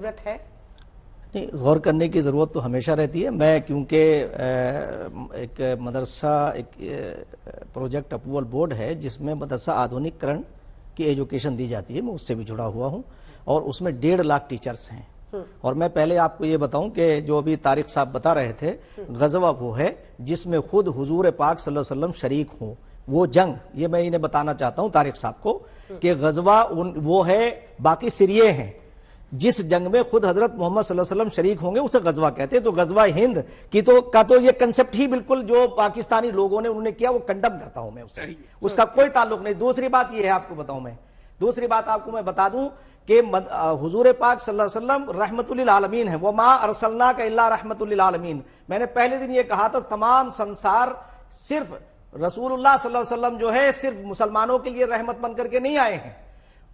ضرورت ہے؟ نہیں، غور کرنے کی ضرورت تو ہمیشہ رہتی ہے. میں کیونکہ ایک مدرسہ ایک پروجیکٹ اپروول بورڈ ہے جس میں مدرسہ آدھونک کرن کی ایجوکیشن دی جاتی ہے، میں اس سے بھی جڑا ہوا ہوں اور اس میں 1.5 لاکھ ٹیچرز ہیں. اور میں پہلے آپ کو یہ بتاؤں کہ جو ابھی طارق صاحب بتا رہے تھے، غزوہ وہ ہے جس میں خود حضور پاک صلی اللہ علیہ وسلم شریک ہوں. وہ جنگ، یہ میں انہیں بتانا چاہتا ہوں طارق صاحب کو کہ غزوہ وہ ہے، باقی سریے ہیں. جس جنگ میں خود حضرت محمد صلی اللہ علیہ وسلم شریک ہوں گے اسے غزوہ کہتے ہیں. تو غزوہ ہند کی تو یہ کنسپٹ ہی بالکل جو پاکستانی لوگوں نے انہوں نے کیا وہ کنڈم کرتا ہوں میں اس کا کوئی تعلق نہیں. دوسری بات یہ ہے، آپ کو بتاؤں میں دوسری بات آپ کو میں بتا دوں کہ حضور پاک صلی اللہ علیہ وسلم رحمت للعالمین ہے. وما ارسلناک الا رحمت للعالمین. میں نے پہلے دن یہ کہا تھا تمام سنسار صرف رسول اللہ صلی اللہ علیہ وسلم جو ہے صرف مسلمانوں کے لیے رحمت بن کر کے نہیں آئے ہیں.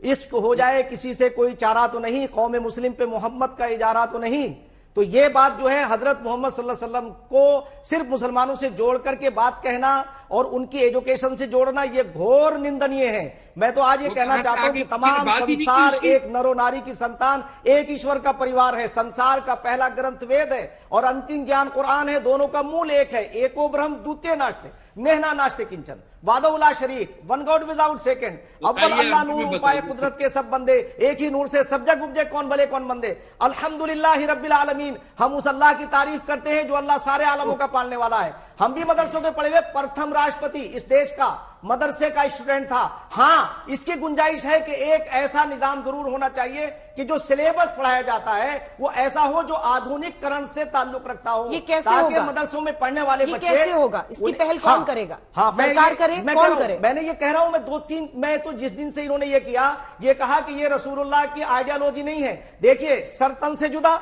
عشق ہو جائے کسی سے کوئی چارہ تو نہیں، قوم مسلم پہ محمد کا اجارہ تو نہیں. تو یہ بات جو ہے حضرت محمد صلی اللہ علیہ وسلم کو صرف مسلمانوں سے جوڑ کر کے بات کہنا اور ان کی ایجوکیشن سے جوڑنا یہ گھور نندنیہ ہے. میں تو آج یہ کہنا چاہتا ہوں کہ تمام سنسار ایک نر و ناری کی سنتان ایک ایشور کا پریوار ہے. سنسار کا پہلا گرنتھ وید ہے اور انتم گیان قرآن ہے. دونوں کا مول ایک ہے. ایکو برہم دوتیہ ناشتے نہنا ناشتے کنچن وادو لا شریک ون گاڈ وداؤٹ سیکنڈ. اول اللہ نور اپائے قدرت کے سب بندے. ایک ہی نور سے سب جگ اپجے کون بھلے کون بندے. الحمدللہ رب العالمین. ہم اس اللہ کی تعریف کرتے ہیں جو اللہ سارے عالموں کا پالنے والا ہے. ہم بھی مدرسوں میں پڑھے ہوئے پرتھم راشٹرپتی اس دیش کا مدرسے کا اسٹوڈنٹ تھا. ہاں اس کی گنجائش ہے کہ ایک ایسا نظام ضرور ہونا چاہیے کہ جو سلیبس پڑھایا جاتا ہے وہ ایسا ہو جو آدھونک کرن سے تعلق رکھتا ہو. یہ کیسے تاکہ ہوگا مدرسوں میں پڑھنے والے بچے کیسے ہوگا؟ اس کی پہل کون کرے گا؟ سرکار کرے کون کرے؟ میں نے یہ کہہ رہا ہوں میں تو جس دن سے انہوں نے یہ کیا یہ کہا کہ یہ رسول اللہ کی آئیڈیالوجی نہیں ہے. دیکھیے سرتن سے جدا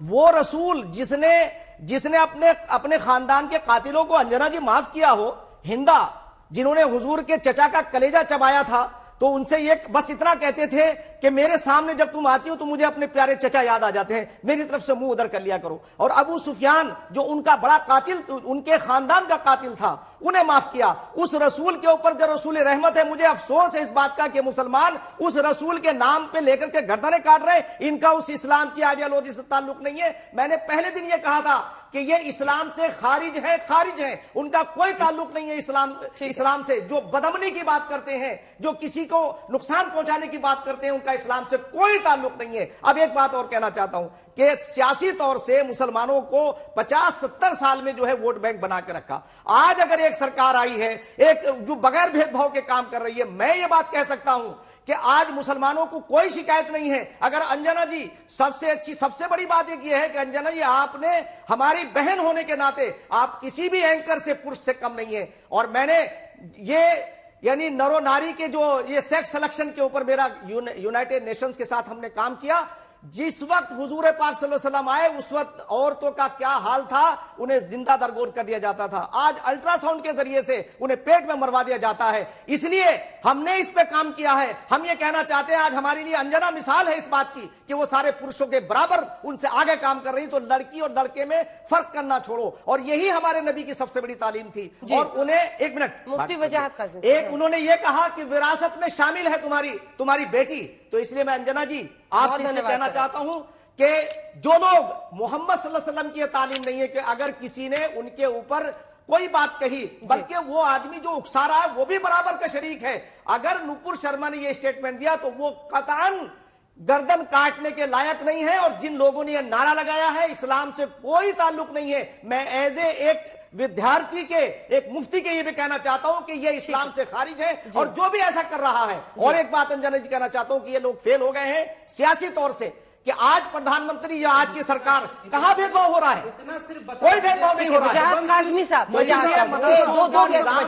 وہ رسول جس نے اپنے خاندان کے قاتلوں کو انجنا جی معاف کیا ہو، ہندا جنہوں نے حضور کے چچا کا کلیجہ چبایا تھا، تو ان سے یہ بس اتنا کہتے تھے کہ میرے سامنے جب تم آتی ہو تو مجھے اپنے پیارے چچا یاد آ جاتے ہیں، میری طرف سے منہ ادھر کر لیا کرو. اور ابو سفیان جو ان کا بڑا قاتل، ان کے خاندان کا قاتل تھا، انہیں معاف کیا. اس رسول کے اوپر جو رسول رحمت ہے، مجھے افسوس ہے اس بات کا کہ مسلمان اس رسول کے نام پہ لے کر کے گردنیں کاٹ رہے ہیں. ان کا اس اسلام کی آئیڈیالوجی سے تعلق نہیں ہے. میں نے پہلے دن یہ کہا تھا کہ یہ اسلام سے خارج ہے. ان کا کوئی تعلق نہیں ہے اسلام سے. جو بدامنی کی بات کرتے ہیں، جو کسی کو نقصان پہنچانے کی بات کرتے ہیں، ان کا اسلام سے کوئی تعلق نہیں ہے. اب ایک بات اور کہنا چاہتا ہوں کہ سیاسی طور سے مسلمانوں کو 50-70 سال میں جو ہے ووٹ بینک بنا کے رکھا. آج اگر ایک سرکار آئی ہے ایک جو بغیر بھید بھاؤ کے کام کر رہی ہے، میں یہ بات کہہ سکتا ہوں کہ آج مسلمانوں کو کوئی شکایت نہیں ہے. اگر انجنا جی سب سے بڑی بات یہ ہے کہ انجنا جی آپ نے ہماری بہن ہونے کے ناطے آپ کسی بھی اینکر سے پرش سے کم نہیں ہے. اور میں نے یہ یعنی نرو ناری کے جو یہ سیکس سلیکشن کے اوپر میرا یونائٹڈ نیشنز کے ساتھ ہم نے کام کیا. جس وقت حضور پاک صلی اللہ علیہ وسلم آئے اس وقت عورتوں کا کیا حال تھا، انہیں زندہ درگور کر دیا جاتا تھا. آج الٹرا ساؤنڈ کے ذریعے سے انہیں پیٹ میں مروا دیا جاتا ہے. اس لیے ہم نے اس پہ کام کیا ہے. ہم یہ کہنا چاہتے ہیں آج ہمارے لیے انجنا مثال ہے اس بات کی کہ وہ سارے پروشوں کے برابر ان سے آگے کام کر رہی. تو لڑکی اور لڑکے میں فرق کرنا چھوڑو. اور یہی ہمارے نبی کی سب سے بڑی تعلیم تھی. اور انہیں ایک منٹ مفتی وجاہت کا انہوں نے یہ کہا کہ وراثت میں شامل ہے تمہاری بیٹی. تو اس لیے میں انجنا جی آپ سے کہنا چاہتا ہوں کہ جو لوگ محمد صلی اللہ علیہ وسلم کی یہ تعلیم نہیں ہے کہ اگر کسی نے ان کے اوپر کوئی بات کہی، بلکہ وہ آدمی جو اکسا رہا ہے وہ بھی برابر کا شریک ہے. اگر نپور شرما نے یہ اسٹیٹمنٹ دیا تو وہ قطعاً گردن کاٹنے کے لائق نہیں ہے. اور جن لوگوں نے یہ نعرہ لگایا ہے اسلام سے کوئی تعلق نہیں ہے. میں ایز اے ایک ودیارتھی کے ایک مفتی کے یہ بھی کہنا چاہتا ہوں کہ یہ اسلام سے خارج ہے اور جو بھی ایسا کر رہا ہے. اور ایک بات انجنا جی کہنا چاہتا ہوں کہ یہ لوگ فیل ہو گئے ہیں سیاسی طور سے کہ آج پردھان منتری یا آج کی سرکار کہاں بھید بھاؤ ہو رہا ہے؟ کوئی بھید بھاؤ نہیں ہو رہا ہے.